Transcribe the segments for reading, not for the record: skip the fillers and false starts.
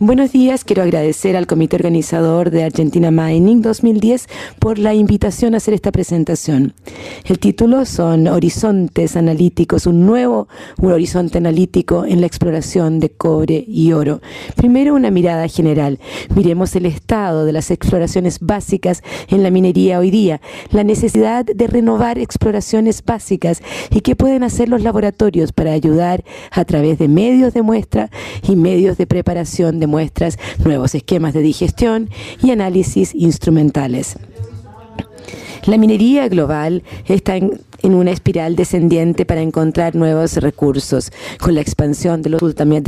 Buenos días, quiero agradecer al comité organizador de Argentina Mining 2010 por la invitación a hacer esta presentación. El título son Horizontes Analíticos, un horizonte analítico en la exploración de cobre y oro. Primero, una mirada general. Miremos el estado de las exploraciones básicas en la minería hoy día, la necesidad de renovar exploraciones básicas y qué pueden hacer los laboratorios para ayudar a través de medios de muestra y medios de preparación de muestras, nuevos esquemas de digestión y análisis instrumentales. La minería global está en una espiral descendiente para encontrar nuevos recursos con la expansión de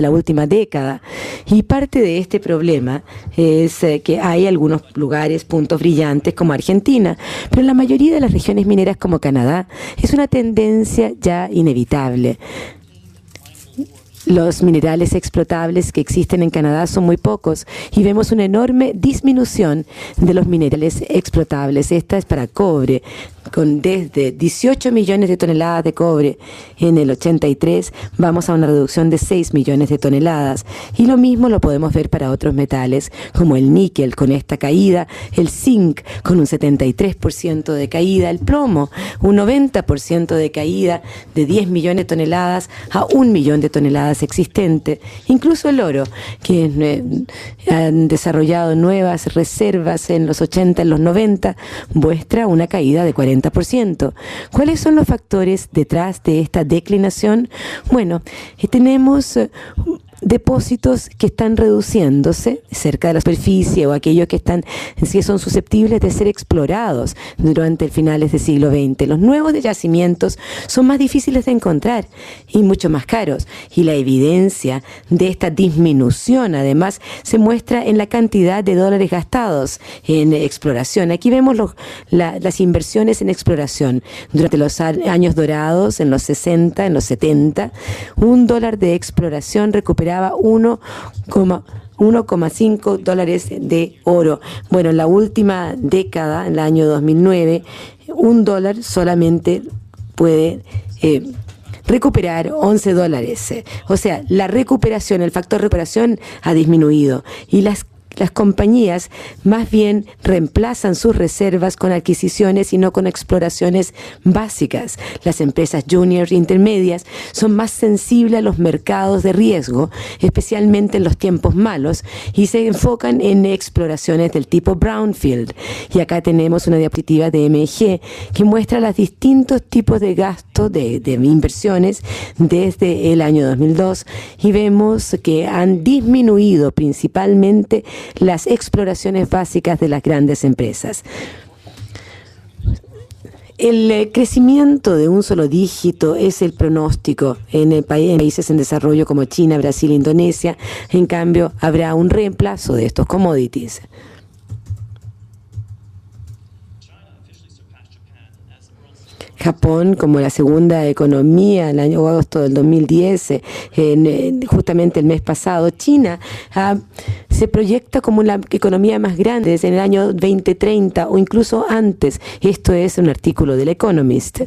la última década. Y parte de este problema es que hay algunos lugares, puntos brillantes como Argentina, pero en la mayoría de las regiones mineras como Canadá es una tendencia ya inevitable. Los minerales explotables que existen en Canadá son muy pocos y vemos una enorme disminución de los minerales explotables. Esta es para cobre, con desde 18 millones de toneladas de cobre en el 83, vamos a una reducción de 6 millones de toneladas. Y lo mismo lo podemos ver para otros metales, como el níquel con esta caída, el zinc con un 73% de caída, el plomo un 90% de caída de 10 millones de toneladas a 1 millón de toneladas existente. Incluso el oro, que han desarrollado nuevas reservas en los 80, en los 90, muestra una caída de 40%. ¿Cuáles son los factores detrás de esta declinación? Bueno, tenemos depósitos que están reduciéndose cerca de la superficie o aquellos que son susceptibles de ser explorados durante finales del siglo XX. Los nuevos yacimientos son más difíciles de encontrar y mucho más caros. Y la evidencia de esta disminución, además, se muestra en la cantidad de dólares gastados en exploración. Aquí vemos las inversiones en exploración. Durante los años dorados, en los 60, en los 70, $1 de exploración recuperaba 1,5 dólares de oro. Bueno, en la última década, en el año 2009, $1 solamente puede recuperar 11 dólares. O sea, la recuperación, el factor recuperación ha disminuido y las compañías más bien reemplazan sus reservas con adquisiciones y no con exploraciones básicas. Las empresas juniors e intermedias son más sensibles a los mercados de riesgo, especialmente en los tiempos malos, y se enfocan en exploraciones del tipo brownfield. Y acá tenemos una diapositiva de MG que muestra los distintos tipos de gastos de inversiones desde el año 2002 y vemos que han disminuido principalmente las exploraciones básicas de las grandes empresas. El crecimiento de un solo dígito es el pronóstico en países en desarrollo como China, Brasil e Indonesia. En cambio, habrá un reemplazo de estos commodities. Japón, como la segunda economía en el año agosto del 2010, justamente el mes pasado. China se proyecta como la economía más grande desde el año 2030 o incluso antes. Esto es un artículo del Economist.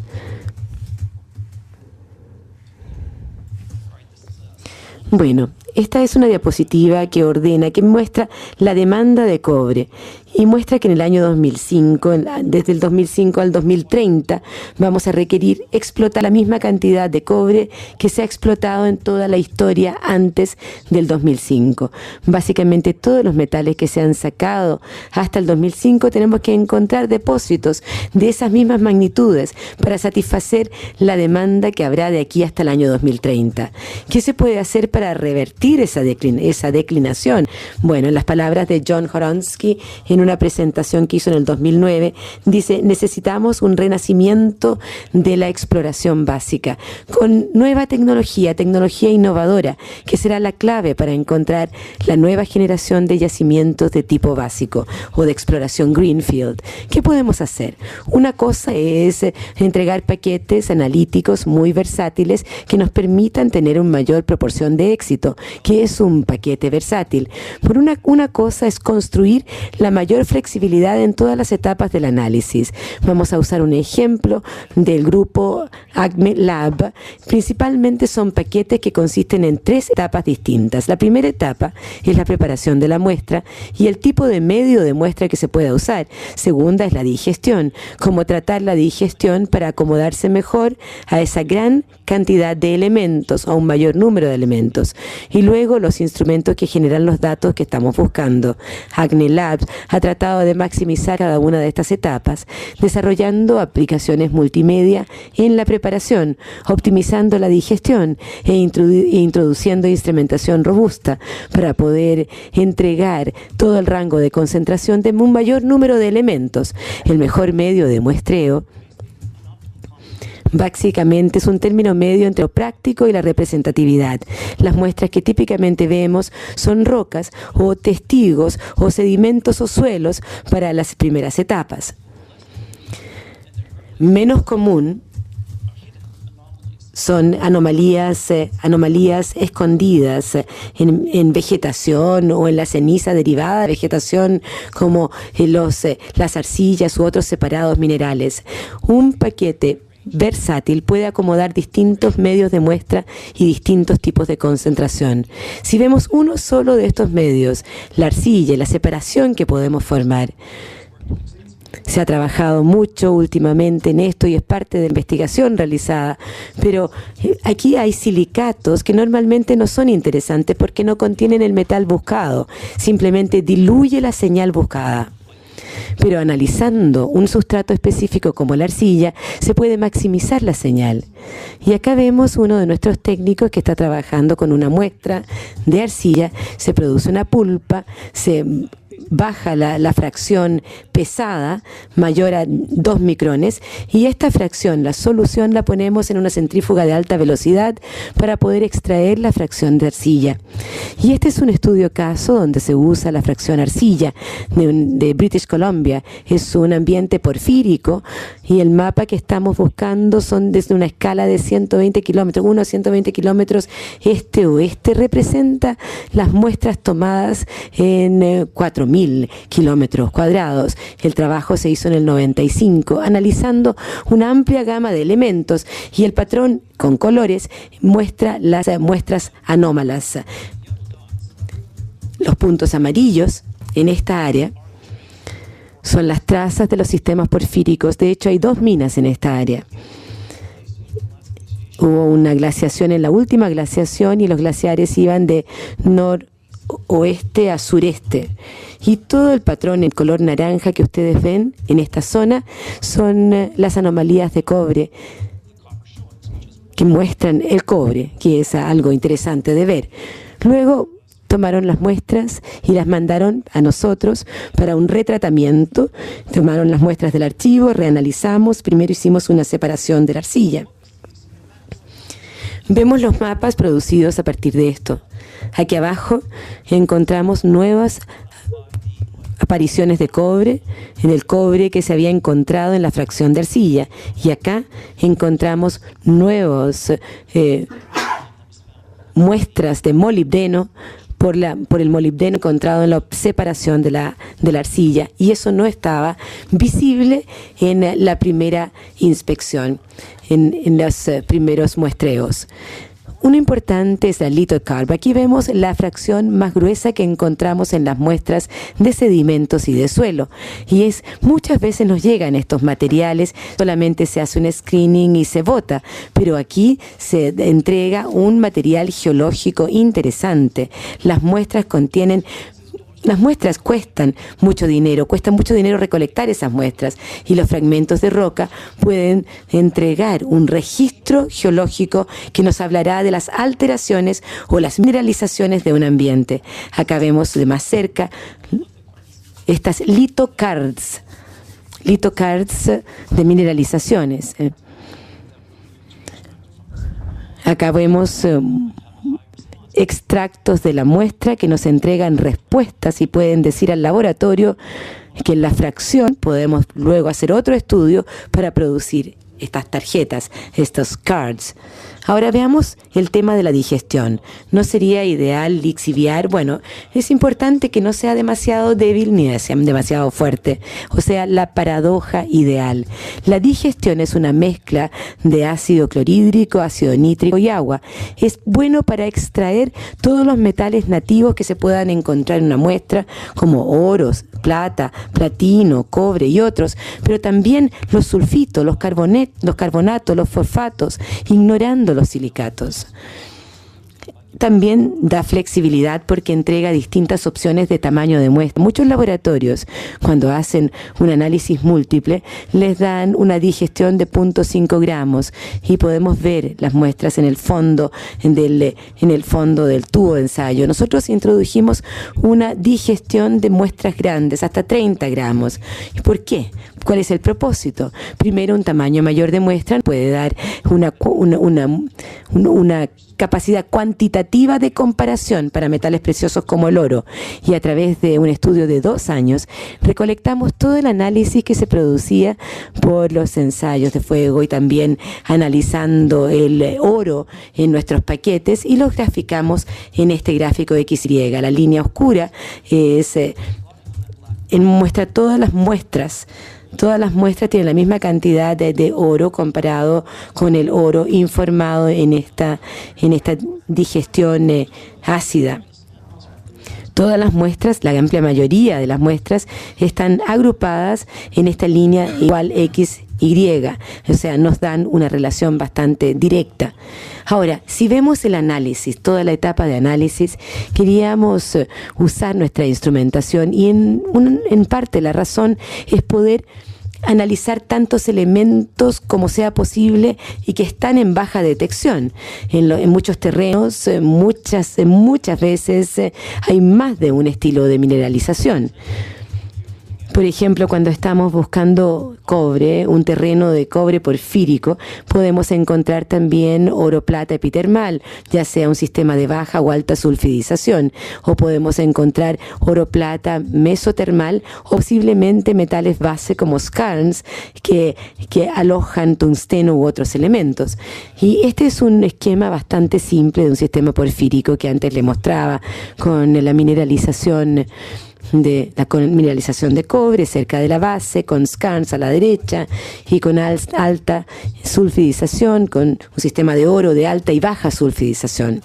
Bueno, esta es una diapositiva que muestra la demanda de cobre y muestra que en el año 2005, desde el 2005 al 2030, vamos a requerir explotar la misma cantidad de cobre que se ha explotado en toda la historia antes del 2005. Básicamente todos los metales que se han sacado hasta el 2005 tenemos que encontrar depósitos de esas mismas magnitudes para satisfacer la demanda que habrá de aquí hasta el año 2030. ¿Qué se puede hacer para revertir esa declinación? Bueno, en las palabras de John Horonsky, en una presentación que hizo en el 2009, dice: necesitamos un renacimiento de la exploración básica con nueva tecnología innovadora, que será la clave para encontrar la nueva generación de yacimientos de tipo básico o de exploración greenfield. ¿Qué podemos hacer? Una cosa es entregar paquetes analíticos muy versátiles que nos permitan tener una mayor proporción de éxito. ¿Qué es un paquete versátil? Por una cosa es construir la mayor mayor flexibilidad en todas las etapas del análisis. Vamos a usar un ejemplo del grupo Acme Lab. Principalmente son paquetes que consisten en 3 etapas distintas. La primera etapa es la preparación de la muestra y el tipo de medio de muestra que se pueda usar. Segunda es la digestión, cómo tratar la digestión para acomodarse mejor a esa gran cantidad de elementos, a un mayor número de elementos. Y luego los instrumentos que generan los datos que estamos buscando. Acme Labs ha tratado de maximizar cada una de estas etapas, desarrollando aplicaciones multimedia en la preparación, optimizando la digestión e introduciendo instrumentación robusta para poder entregar todo el rango de concentración de un mayor número de elementos. El mejor medio de muestreo básicamente es un término medio entre lo práctico y la representatividad. Las muestras que típicamente vemos son rocas o testigos o sedimentos o suelos para las primeras etapas. Menos común son anomalías escondidas en vegetación o en la ceniza derivada de vegetación, como las arcillas u otros separados minerales. Un paquete versátil puede acomodar distintos medios de muestra y distintos tipos de concentración. Si vemos uno solo de estos medios, la arcilla y la separación que podemos formar, se ha trabajado mucho últimamente en esto y es parte de la investigación realizada, pero aquí hay silicatos que normalmente no son interesantes porque no contienen el metal buscado, simplemente diluye la señal buscada. Pero analizando un sustrato específico como la arcilla, se puede maximizar la señal. Y acá vemos uno de nuestros técnicos que está trabajando con una muestra de arcilla, se produce una pulpa, se baja la fracción pesada mayor a 2 micrones y esta fracción, la solución, la ponemos en una centrífuga de alta velocidad para poder extraer la fracción de arcilla. Y este es un estudio caso donde se usa la fracción arcilla de British Columbia. Es un ambiente porfírico y el mapa que estamos buscando son desde una escala de 120 kilómetros, 1 a 120 kilómetros este-oeste, representa las muestras tomadas en 4.000 kilómetros cuadrados. El trabajo se hizo en el 95, analizando una amplia gama de elementos y el patrón con colores muestra las muestras anómalas. Los puntos amarillos en esta área son las trazas de los sistemas porfíricos. De hecho, hay 2 minas en esta área. Hubo una glaciación en la última glaciación y los glaciares iban de noroeste a sureste. Y todo el patrón en color naranja que ustedes ven en esta zona son las anomalías de cobre que muestran el cobre, que es algo interesante de ver. Luego tomaron las muestras y las mandaron a nosotros para un retratamiento. Tomaron las muestras del archivo, reanalizamos, primero hicimos una separación de la arcilla. Vemos los mapas producidos a partir de esto. Aquí abajo encontramos nuevas apariciones de cobre, en el cobre que se había encontrado en la fracción de arcilla. Y acá encontramos nuevos muestras de molibdeno por el molibdeno encontrado en la separación de la arcilla. Y eso no estaba visible en la primera inspección, en los primeros muestreos. Uno importante es la lithocarb. Aquí vemos la fracción más gruesa que encontramos en las muestras de sedimentos y de suelo. Y muchas veces nos llegan estos materiales, solamente se hace un screening y se bota, pero aquí se entrega un material geológico interesante. Las muestras cuestan mucho dinero recolectar esas muestras y los fragmentos de roca pueden entregar un registro geológico que nos hablará de las alteraciones o las mineralizaciones de un ambiente. Acá vemos de más cerca estas lithocarbs de mineralizaciones. Acá vemos extractos de la muestra que nos entregan respuestas y pueden decir al laboratorio que en la fracción podemos luego hacer otro estudio para producir estas tarjetas, estos cards. Ahora veamos el tema de la digestión. ¿No sería ideal lixiviar? Bueno, es importante que no sea demasiado débil ni sea demasiado fuerte. O sea, la paradoja ideal. La digestión es una mezcla de ácido clorhídrico, ácido nítrico y agua. Es bueno para extraer todos los metales nativos que se puedan encontrar en una muestra, como oros, plata, platino, cobre y otros, pero también los sulfitos, los carbonatos, los fosfatos, ignorando los silicatos. También da flexibilidad porque entrega distintas opciones de tamaño de muestra. Muchos laboratorios, cuando hacen un análisis múltiple, les dan una digestión de 0.5 gramos y podemos ver las muestras en el fondo del tubo de ensayo. Nosotros introdujimos una digestión de muestras grandes, hasta 30 gramos. ¿Y por qué? ¿Cuál es el propósito? Primero, un tamaño mayor de muestra puede dar una capacidad cuantitativa de comparación para metales preciosos como el oro. Y a través de un estudio de 2 años, recolectamos todo el análisis que se producía por los ensayos de fuego y también analizando el oro en nuestros paquetes y los graficamos en este gráfico XY. La línea oscura muestra todas las muestras. Todas las muestras tienen la misma cantidad de oro comparado con el oro informado en esta digestión ácida. Todas las muestras, la amplia mayoría de las muestras, están agrupadas en esta línea igual XY, o sea, nos dan una relación bastante directa. Ahora, si vemos el análisis, toda la etapa de análisis, queríamos usar nuestra instrumentación y en parte la razón es poder analizar tantos elementos como sea posible y que están en baja detección. En muchos terrenos, muchas veces hay más de un estilo de mineralización. Por ejemplo, cuando estamos buscando cobre, un terreno de cobre porfírico, podemos encontrar también oro-plata epitermal, ya sea un sistema de baja o alta sulfidización, o podemos encontrar oro-plata mesotermal o posiblemente metales base como skarns que alojan tungsteno u otros elementos. Y este es un esquema bastante simple de un sistema porfírico que antes le mostraba con la mineralización de cobre cerca de la base, con skarns a la derecha y con alta sulfidización, con un sistema de oro de alta y baja sulfidización.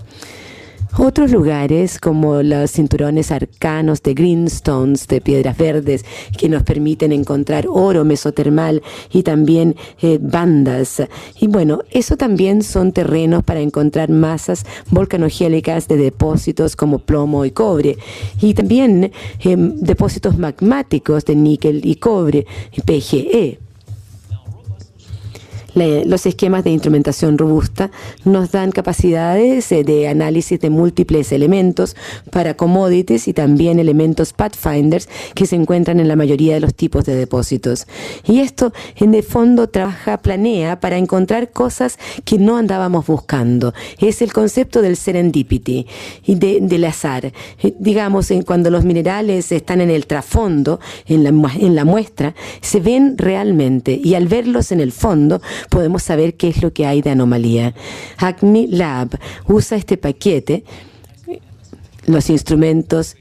Otros lugares como los cinturones arcanos de greenstones, de piedras verdes, que nos permiten encontrar oro mesotermal y también bandas. Y bueno, eso también son terrenos para encontrar masas volcanogélicas de depósitos como plomo y cobre. Y también depósitos magmáticos de níquel y cobre, PGE. Los esquemas de instrumentación robusta nos dan capacidades de análisis de múltiples elementos para commodities y también elementos pathfinders que se encuentran en la mayoría de los tipos de depósitos. Y esto, en el fondo, planea para encontrar cosas que no andábamos buscando. Es el concepto del serendipity y del azar. Digamos, cuando los minerales están en el trasfondo, en la muestra, se ven realmente y al verlos en el fondo, podemos saber qué es lo que hay de anomalía. Acme Lab usa este paquete, los instrumentos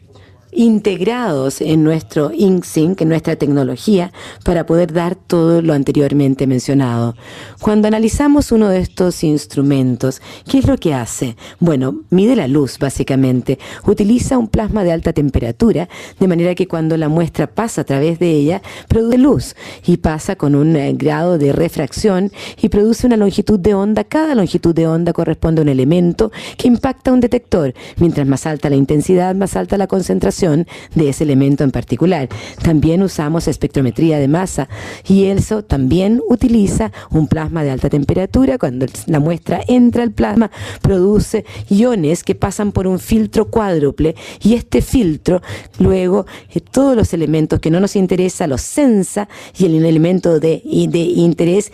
integrados en nuestro InkSync, en nuestra tecnología, para poder dar todo lo anteriormente mencionado. Cuando analizamos uno de estos instrumentos, ¿qué es lo que hace? Bueno, mide la luz, básicamente. Utiliza un plasma de alta temperatura, de manera que cuando la muestra pasa a través de ella, produce luz y pasa con un grado de refracción y produce una longitud de onda. Cada longitud de onda corresponde a un elemento que impacta un detector. Mientras más alta la intensidad, más alta la concentración de ese elemento en particular. También usamos espectrometría de masa y eso también utiliza un plasma de alta temperatura. Cuando la muestra entra al plasma, produce iones que pasan por un filtro cuádruple y este filtro luego todos los elementos que no nos interesa los censa y el elemento de interés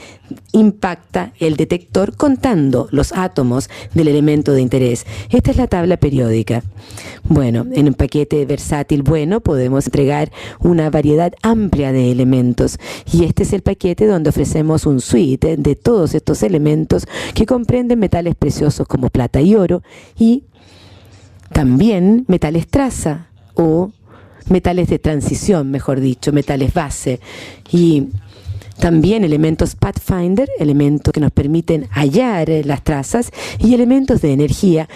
impacta el detector contando los átomos del elemento de interés. Esta es la tabla periódica. Bueno, en un paquete versátil bueno podemos entregar una variedad amplia de elementos y este es el paquete donde ofrecemos un suite de todos estos elementos que comprenden metales preciosos como plata y oro y también metales traza o metales de transición, mejor dicho, metales base y también elementos Pathfinder, elementos que nos permiten hallar las trazas y elementos de energía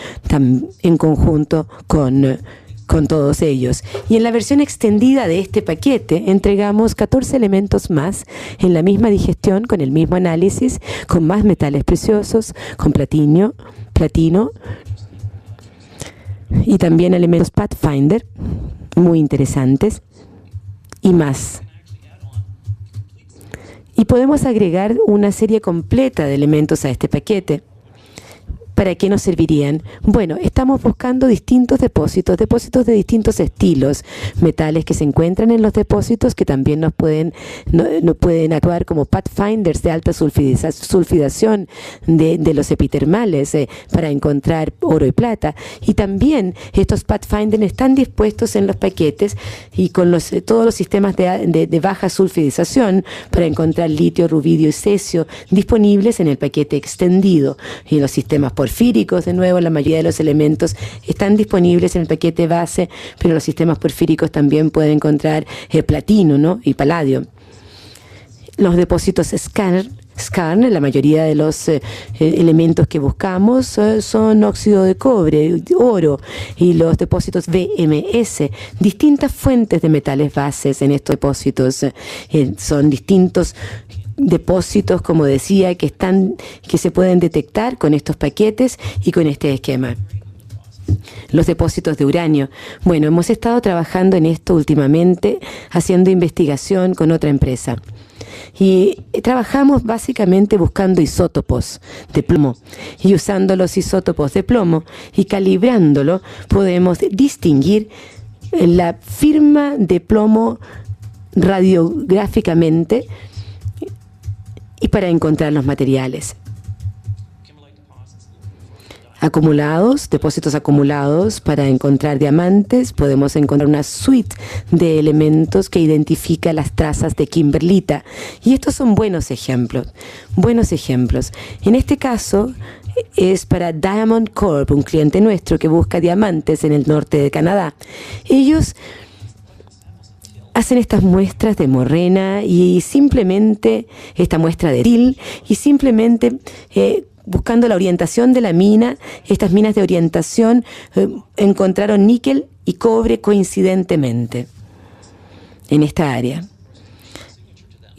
en conjunto con todos ellos. Y en la versión extendida de este paquete entregamos 14 elementos más en la misma digestión, con el mismo análisis, con más metales preciosos, con platino y también elementos Pathfinder muy interesantes y más. Y podemos agregar una serie completa de elementos a este paquete. ¿Para qué nos servirían? Bueno, estamos buscando distintos depósitos de distintos estilos, metales que se encuentran en los depósitos que también nos pueden actuar como pathfinders de alta sulfidación de los epitermales para encontrar oro y plata. Y también estos pathfinders están dispuestos en los paquetes y con todos los sistemas de baja sulfidización para encontrar litio, rubidio y cesio disponibles en el paquete extendido y los sistemas porfíricos, de nuevo, la mayoría de los elementos están disponibles en el paquete base, pero los sistemas porfíricos también pueden encontrar platino, ¿no? Y paladio. Los depósitos Skarn, la mayoría de los elementos que buscamos son óxido de cobre, oro, y los depósitos VMS, distintas fuentes de metales bases en estos depósitos, son distintos depósitos, como decía, que se pueden detectar con estos paquetes y con este esquema. Los depósitos de uranio. Bueno, hemos estado trabajando en esto últimamente, haciendo investigación con otra empresa. Y trabajamos básicamente buscando isótopos de plomo. Y usando los isótopos de plomo y calibrándolo, podemos distinguir la firma de plomo radiográficamente y para encontrar los materiales acumulados, depósitos acumulados. Para encontrar diamantes podemos encontrar una suite de elementos que identifica las trazas de kimberlita y estos son buenos ejemplos. En este caso es para Diamond Corp, un cliente nuestro que busca diamantes en el norte de Canadá. Ellos hacen estas muestras de morrena y simplemente esta muestra de til y simplemente buscando la orientación de la mina, estas minas de orientación encontraron níquel y cobre coincidentemente en esta área.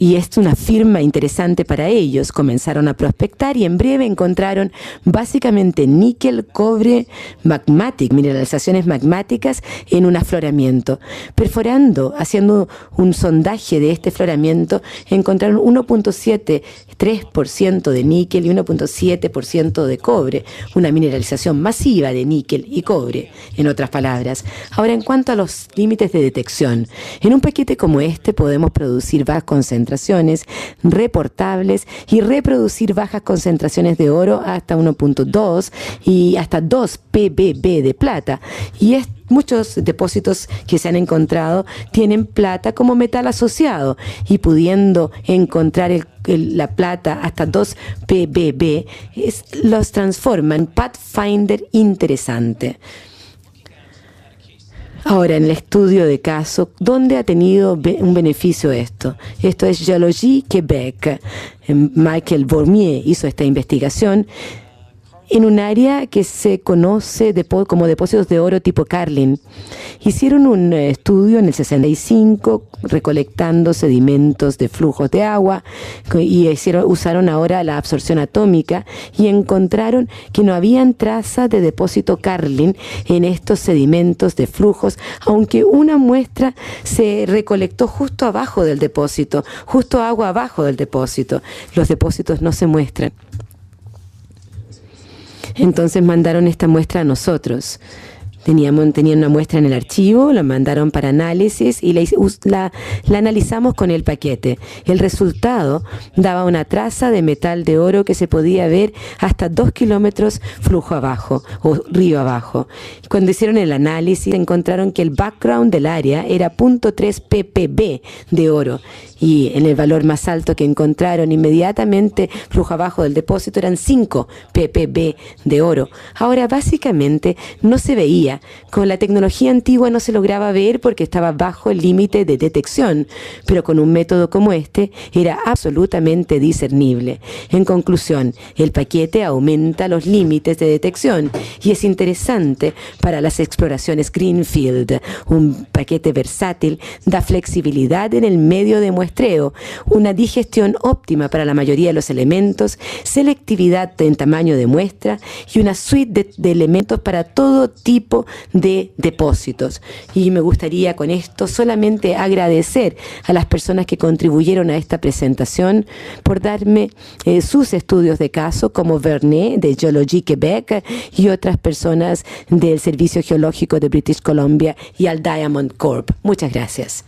Y es una firma interesante para ellos. Comenzaron a prospectar y en breve encontraron básicamente níquel, cobre, mineralizaciones magmáticas en un afloramiento. Perforando, haciendo un sondaje de este afloramiento, encontraron 1.73% de níquel y 1.7% de cobre. Una mineralización masiva de níquel y cobre, en otras palabras. Ahora, en cuanto a los límites de detección, en un paquete como este podemos producir bajas concentraciones reportables y reproducir bajas concentraciones de oro hasta 1.2 y hasta 2 ppb de plata. Y muchos depósitos que se han encontrado tienen plata como metal asociado y pudiendo encontrar la plata hasta 2 ppb los transforma en pathfinder interesante. Ahora, en el estudio de caso, ¿dónde ha tenido un beneficio esto? Esto es Geologie Québec. Michael Bormier hizo esta investigación en un área que se conoce como depósitos de oro tipo Carlin. Hicieron un estudio en el 65 recolectando sedimentos de flujos de agua y usaron ahora la absorción atómica y encontraron que no habían trazas de depósito Carlin en estos sedimentos de flujos, aunque una muestra se recolectó justo abajo del depósito, justo agua abajo del depósito. Los depósitos no se muestran. Entonces mandaron esta muestra a nosotros Tenían una muestra en el archivo, la mandaron para análisis y la analizamos con el paquete. El resultado daba una traza de metal de oro que se podía ver hasta 2 kilómetros flujo abajo o río abajo. Cuando hicieron el análisis encontraron que el background del área era 0.3 ppb de oro. Y en el valor más alto que encontraron inmediatamente flujo abajo del depósito eran 5 ppb de oro. Ahora básicamente no se veía. Con la tecnología antigua no se lograba ver porque estaba bajo el límite de detección, pero con un método como este era absolutamente discernible. En conclusión, el paquete aumenta los límites de detección y es interesante para las exploraciones Greenfield. Un paquete versátil da flexibilidad en el medio de muestreo, una digestión óptima para la mayoría de los elementos, selectividad en tamaño de muestra y una suite de elementos para todo tipo de depósitos. Y me gustaría con esto solamente agradecer a las personas que contribuyeron a esta presentación por darme sus estudios de caso, como Vernet de Geologie Québec y otras personas del Servicio Geológico de British Columbia y al Diamond Corp. Muchas gracias.